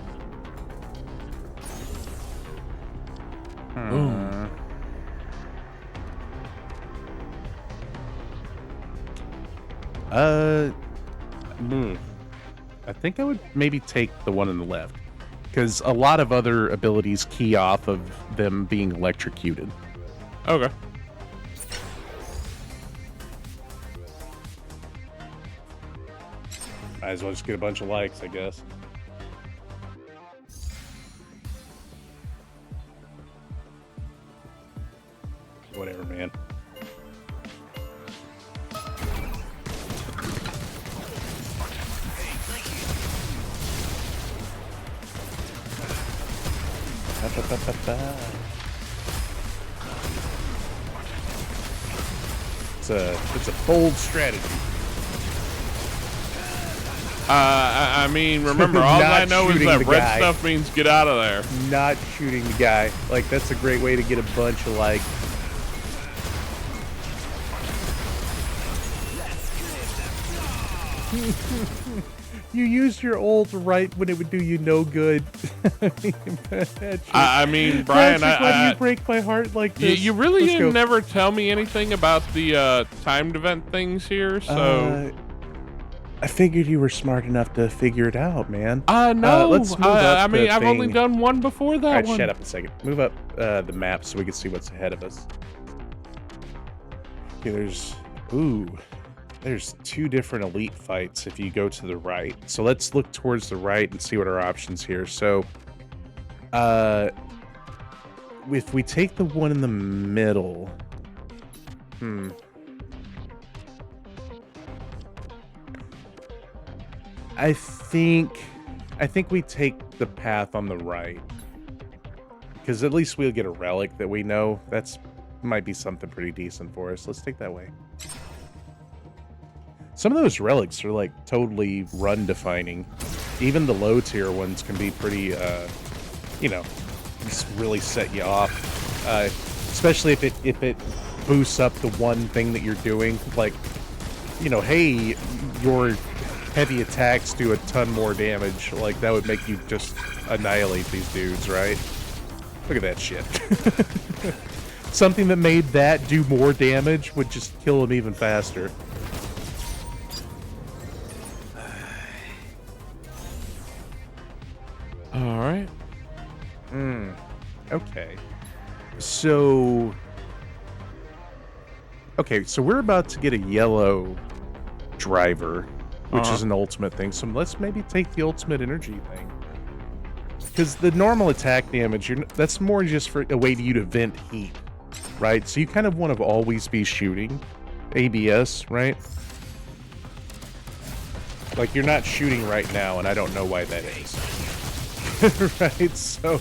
Speaker 1: I think I would maybe take the one on the left, because a lot of other abilities key off of them being electrocuted.
Speaker 2: Okay.
Speaker 1: Might as well just get a bunch of likes, I guess. Whatever, man. It's a bold strategy.
Speaker 2: I mean, remember, all I
Speaker 1: Not
Speaker 2: know is
Speaker 1: shooting
Speaker 2: that
Speaker 1: the
Speaker 2: red
Speaker 1: guy.
Speaker 2: stuff means get out of there.
Speaker 1: Not shooting the guy. Like, that's a great way to get a bunch of like. You used your ult right when it would do you no good.
Speaker 2: I mean, Brian,
Speaker 1: Patrick, why do you break my heart like this?
Speaker 2: you really
Speaker 1: Let's
Speaker 2: didn't
Speaker 1: go.
Speaker 2: never tell me anything about the timed event things here, so...
Speaker 1: I figured you were smart enough to figure it out, man.
Speaker 2: No,
Speaker 1: let's move up
Speaker 2: I mean,
Speaker 1: the
Speaker 2: I've only
Speaker 1: thing.
Speaker 2: done one before that
Speaker 1: All right,
Speaker 2: one.
Speaker 1: shut up a second. Move up the map so we can see what's ahead of us. Okay, there's two different elite fights if you go to the right. So let's look towards the right and see what our options here. So, if we take the one in the middle, I think we take the path on the right, because at least we'll get a relic that we know. That's might be something pretty decent for us. Let's take that way. Some of those relics are like totally run defining. Even the low tier ones can be pretty, just really set you off. Especially if it boosts up the one thing that you're doing. Like, hey, your heavy attacks do a ton more damage. Like, that would make you just annihilate these dudes, right? Look at that shit. Something that made that do more damage would just kill them even faster.
Speaker 2: All right.
Speaker 1: Okay. So we're about to get a yellow driver, which is an ultimate thing. So let's maybe take the ultimate energy thing. Because the normal attack damage, that's more just for a way to you to vent heat, right? So you kind of want to always be shooting ABS, right? Like, you're not shooting right now, and I don't know why that is. Right, so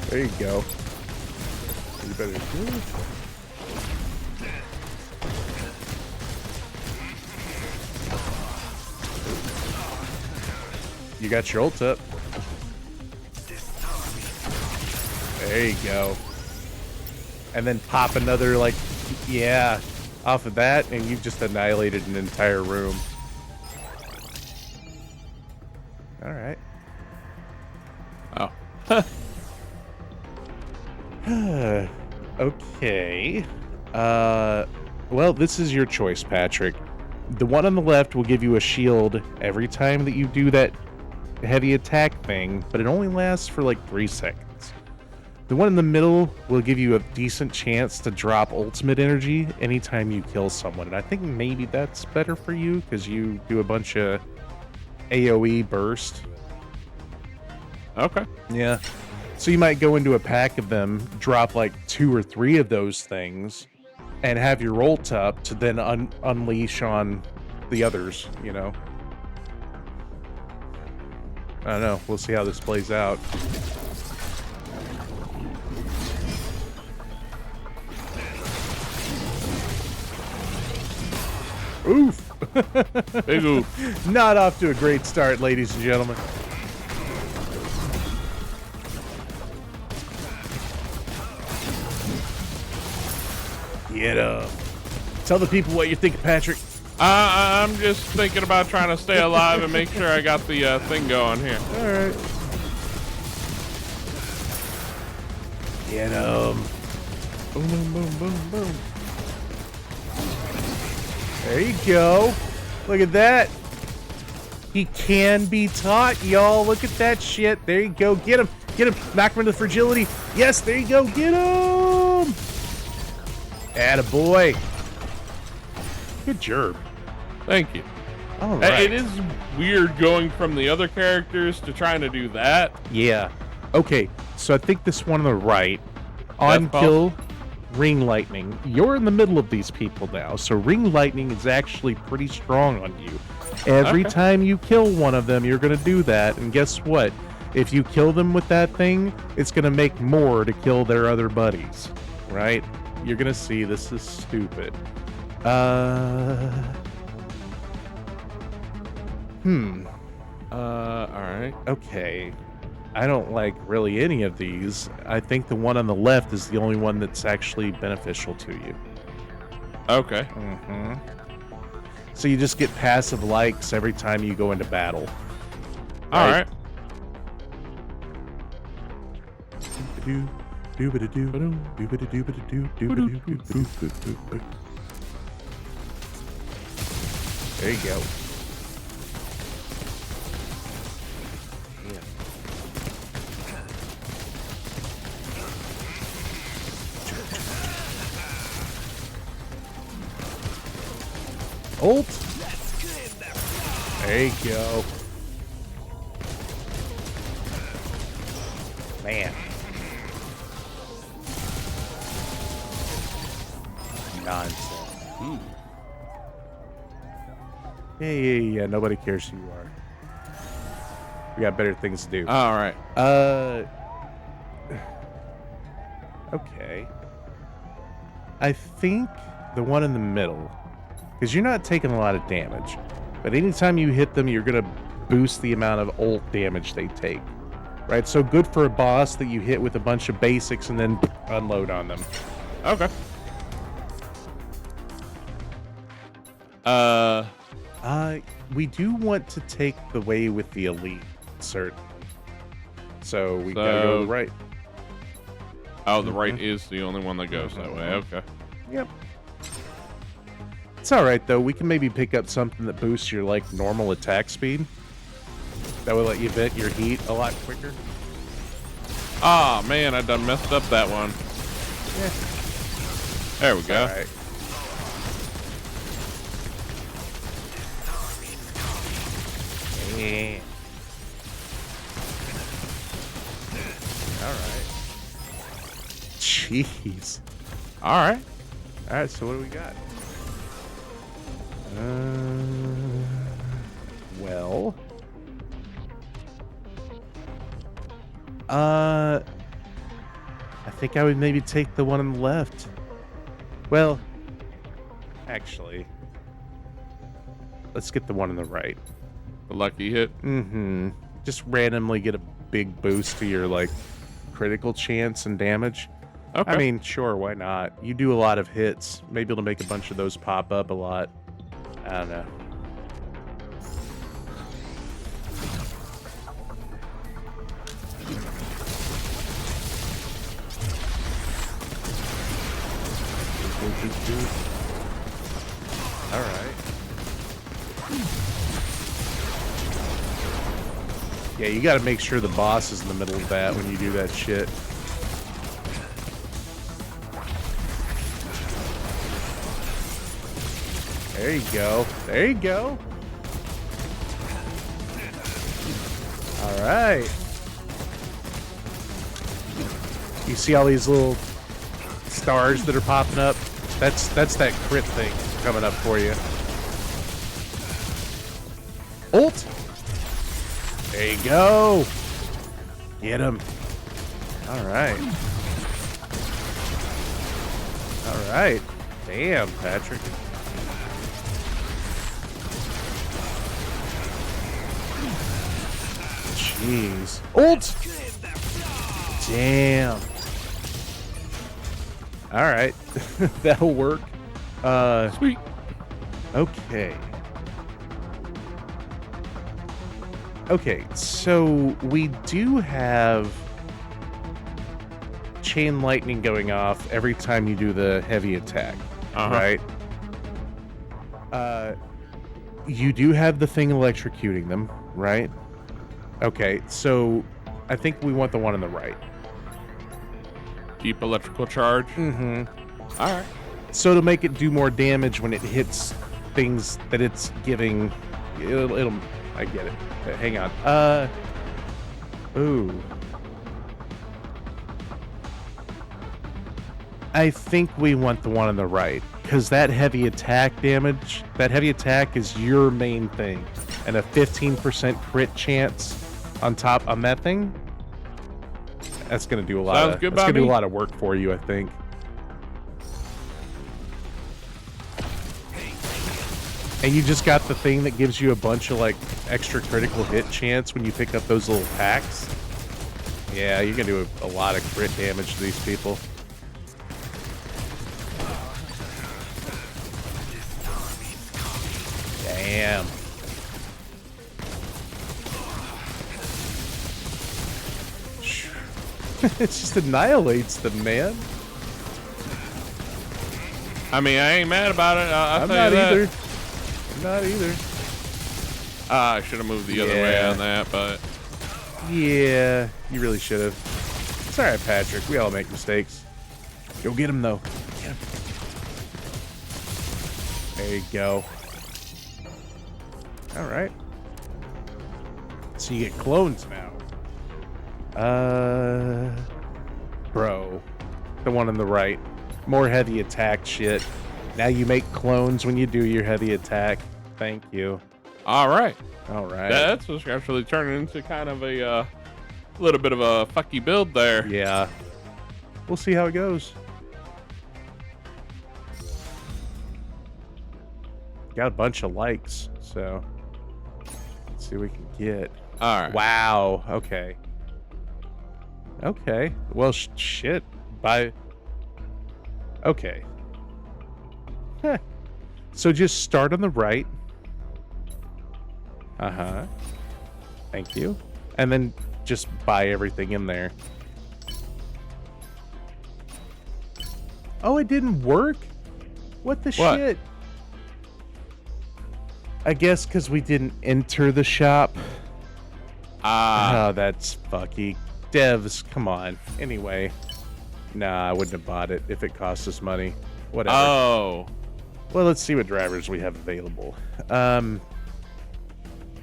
Speaker 1: there you go. You better do it. You got your ult up. There you go. And then pop another, like, yeah, off of that, and you've just annihilated an entire room. All right.
Speaker 2: Oh.
Speaker 1: Okay. Well, this is your choice, Patrick. The one on the left will give you a shield every time that you do that heavy attack thing, but it only lasts for like 3 seconds. The one in the middle will give you a decent chance to drop ultimate energy anytime you kill someone, and I think maybe that's better for you because you do a bunch of AoE burst.
Speaker 2: Okay.
Speaker 1: Yeah. So you might go into a pack of them, drop like 2 or 3 of those things, and have your ult up to then unleash on the others, I don't know. We'll see how this plays out. Oof.
Speaker 2: Big oof.
Speaker 1: Not off to a great start, ladies and gentlemen. Get him. Tell the people what you're thinking, Patrick.
Speaker 2: I'm just thinking about trying to stay alive and make sure I got the thing going here.
Speaker 1: All right. Get him.
Speaker 2: Boom, boom, boom, boom, boom.
Speaker 1: There you go. Look at that. He can be taught, y'all. Look at that shit. There you go. Get him. Get him. Knock him into fragility. Yes, there you go. Get him. Attaboy. Good job.
Speaker 2: Thank you.
Speaker 1: All right.
Speaker 2: It is weird going from the other characters to trying to do that.
Speaker 1: Yeah. Okay, so I think this one on the right,
Speaker 2: That's
Speaker 1: on kill, Ring Lightning. You're in the middle of these people now, so Ring Lightning is actually pretty strong on you. Every
Speaker 2: Okay.
Speaker 1: time you kill one of them, you're going to do that, and guess what? If you kill them with that thing, it's going to make more to kill their other buddies, right? You're going to see this is stupid.
Speaker 2: All right.
Speaker 1: Okay. I don't like really any of these. I think the one on the left is the only one that's actually beneficial to you.
Speaker 2: Okay.
Speaker 1: Mm-hmm. So you just get passive likes every time you go into battle.
Speaker 2: All right.
Speaker 1: There you go. Ult. There you go. Man. Nonsense. Yeah. Nobody cares who you are. We got better things to do.
Speaker 2: All right.
Speaker 1: Okay. I think the one in the middle, because you're not taking a lot of damage, but anytime you hit them, you're gonna boost the amount of ult damage they take. Right? So good for a boss that you hit with a bunch of basics and then unload on them.
Speaker 2: Okay.
Speaker 1: We do want to take the way with the elite, cert. So we gotta go right.
Speaker 2: Oh, the right is the only one that goes that way. Okay.
Speaker 1: Yep. It's all right though. We can maybe pick up something that boosts your like normal attack speed. That will let you vent your heat a lot quicker.
Speaker 2: Ah, man, I done messed up that one.
Speaker 1: Yeah.
Speaker 2: There we go.
Speaker 1: All right. Yeah. All right. Jeez.
Speaker 2: All right.
Speaker 1: All right. So what do we got? Well. I think I would maybe take the one on the left. Well, actually, let's get the one on the right.
Speaker 2: The lucky hit.
Speaker 1: Mm-hmm. Just randomly get a big boost to your, like, critical chance and damage.
Speaker 2: Okay.
Speaker 1: I mean, sure, why not? You do a lot of hits. Maybe it'll make a bunch of those pop up a lot. I don't know. All right. Yeah, you got to make sure the boss is in the middle of that when you do that shit. There you go. There you go. All right. You see all these little stars that are popping up? That's that crit thing coming up for you. Ult. There you go. Get him. All right. All right. Damn, Patrick. Jeez. Ult. Damn. All right, that'll work.
Speaker 2: Sweet.
Speaker 1: Okay. Okay, so we do have chain lightning going off every time you do the heavy attack, right? You do have the thing electrocuting them, right? Okay, so I think we want the one on the right.
Speaker 2: Deep electrical charge.
Speaker 1: Mm-hmm.
Speaker 2: All right.
Speaker 1: So to make it do more damage when it hits things that it's giving, it'll I get it. Hang on. Ooh. I think we want the one on the right, because that heavy attack damage, that heavy attack is your main thing, and a 15% crit chance on top on that thing. That's gonna do a lot.
Speaker 2: Sounds
Speaker 1: Of,
Speaker 2: good
Speaker 1: that's
Speaker 2: by
Speaker 1: gonna do
Speaker 2: me.
Speaker 1: a lot of work for you, I think. And you just got the thing that gives you a bunch of like extra critical hit chance when you pick up those little packs. Yeah, you're gonna do a lot of crit damage to these people. Damn. It just annihilates them, man.
Speaker 2: I mean, I ain't mad about it. I'll
Speaker 1: I'm
Speaker 2: tell
Speaker 1: not
Speaker 2: you that.
Speaker 1: either. I'm not either.
Speaker 2: I should have moved the other way
Speaker 1: Yeah.
Speaker 2: on that, but
Speaker 1: Yeah, you really should have. It's all right, Patrick. We all make mistakes. Go get him, though. Get him. There you go. All right. So you get clones now. Bro. The one on the right. More heavy attack shit. Now you make clones when you do your heavy attack. Thank you.
Speaker 2: all right.
Speaker 1: All right.
Speaker 2: That's just actually turning into kind of a little bit of a fucky build there.
Speaker 1: Yeah. We'll see how it goes. Got a bunch of likes, so let's see what we can get.
Speaker 2: All right.
Speaker 1: Wow. Okay. Okay. Well, shit. By. Okay. Heh. So just start on the right. Uh-huh. Thank you. And then just buy everything in there. Oh, it didn't work? What the
Speaker 2: What?
Speaker 1: shit? I guess because we didn't enter the shop. Oh, that's fucky. Devs, come on. Anyway. Nah, I wouldn't have bought it if it cost us money. Whatever.
Speaker 2: Oh.
Speaker 1: Well, let's see what drivers we have available.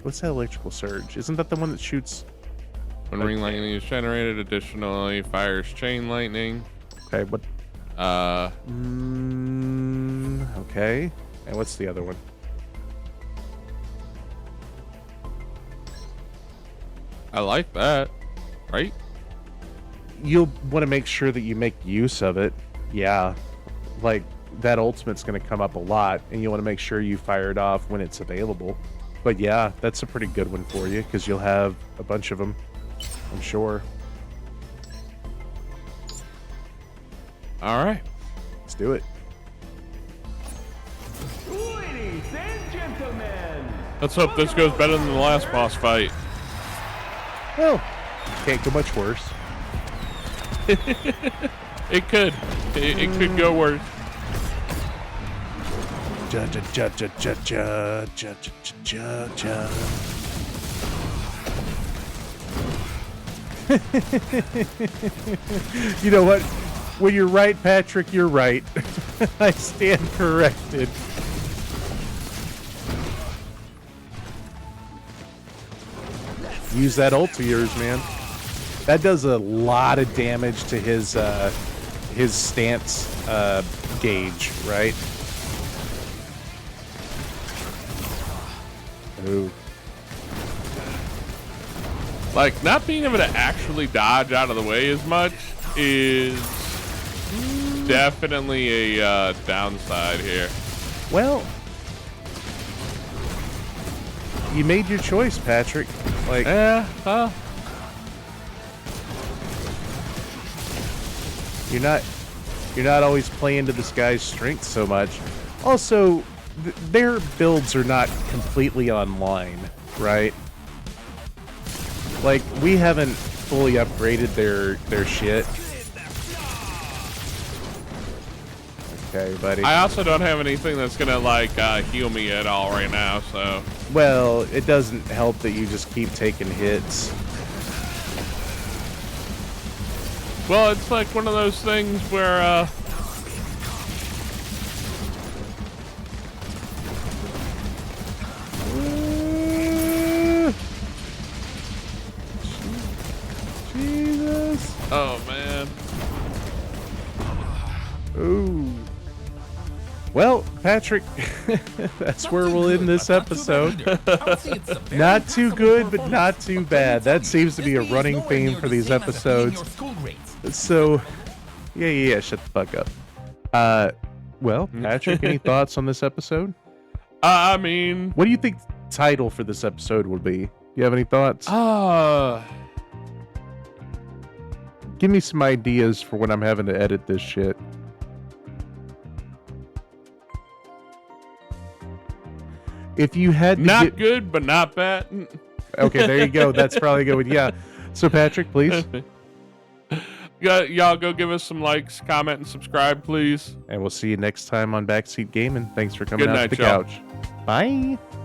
Speaker 1: What's that electrical surge? Isn't that the one that shoots?
Speaker 2: When ring lightning is generated, additionally fires chain lightning.
Speaker 1: Okay, what? Okay. And what's the other one?
Speaker 2: I like that. Right?
Speaker 1: You'll want to make sure that you make use of it. Yeah. Like, that ultimate's going to come up a lot, and you want to make sure you fire it off when it's available. But yeah, that's a pretty good one for you, because you'll have a bunch of them, I'm sure.
Speaker 2: All right.
Speaker 1: Let's do it.
Speaker 6: Ladies and gentlemen,
Speaker 2: Let's hope this goes better than the last boss fight.
Speaker 1: Well, can't go much worse.
Speaker 2: It could. It could go worse.
Speaker 1: Ja, ja, ja, ja, ja, ja, ja, ja, ja, ja. You know what? When you're right, Patrick, you're right. I stand corrected. Use that ult of yours, man. That does a lot of damage to his stance gauge, right? Ooh.
Speaker 2: Like, not being able to actually dodge out of the way as much is definitely a downside here.
Speaker 1: Well, you made your choice, Patrick. Like,
Speaker 2: Yeah,
Speaker 1: you're not. You're not always playing to this guy's strength so much. Also, their builds are not completely online, right? Like, we haven't fully upgraded their shit. Okay, buddy.
Speaker 2: I also don't have anything that's gonna like heal me at all right now, so.
Speaker 1: Well, it doesn't help that you just keep taking hits.
Speaker 2: Well, it's like one of those things where
Speaker 1: Jesus.
Speaker 2: oh man.
Speaker 1: Ooh. Well, Patrick, that's
Speaker 4: Not
Speaker 1: where
Speaker 4: too
Speaker 1: we'll
Speaker 4: good,
Speaker 1: end this
Speaker 4: but not too bad
Speaker 1: episode.
Speaker 4: either. I would say it's a barely
Speaker 1: Not too
Speaker 4: passable
Speaker 1: good, but
Speaker 4: performance.
Speaker 1: not too
Speaker 4: But let me
Speaker 1: bad.
Speaker 4: tell
Speaker 1: That
Speaker 4: you,
Speaker 1: seems to be a
Speaker 4: this is
Speaker 1: running
Speaker 4: nowhere
Speaker 1: theme
Speaker 4: near
Speaker 1: for
Speaker 4: the
Speaker 1: these
Speaker 4: same as attaining
Speaker 1: episodes.
Speaker 4: your school grades.
Speaker 1: So, yeah, shut the fuck up. Well, Patrick, any thoughts on this episode?
Speaker 2: I mean,
Speaker 1: What do you think the title for this episode would be? You have any thoughts? Give me some ideas for when I'm having to edit this shit. If you had to
Speaker 2: not
Speaker 1: get...
Speaker 2: good, but not bad.
Speaker 1: Okay, there you go. That's probably good. Yeah. So, Patrick, please.
Speaker 2: Y'all go give us some likes, comment, and subscribe, please.
Speaker 1: And we'll see you next time on Backseat Gaming. Thanks for coming
Speaker 2: Good
Speaker 1: out
Speaker 2: night,
Speaker 1: to the
Speaker 2: y'all.
Speaker 1: couch. Bye.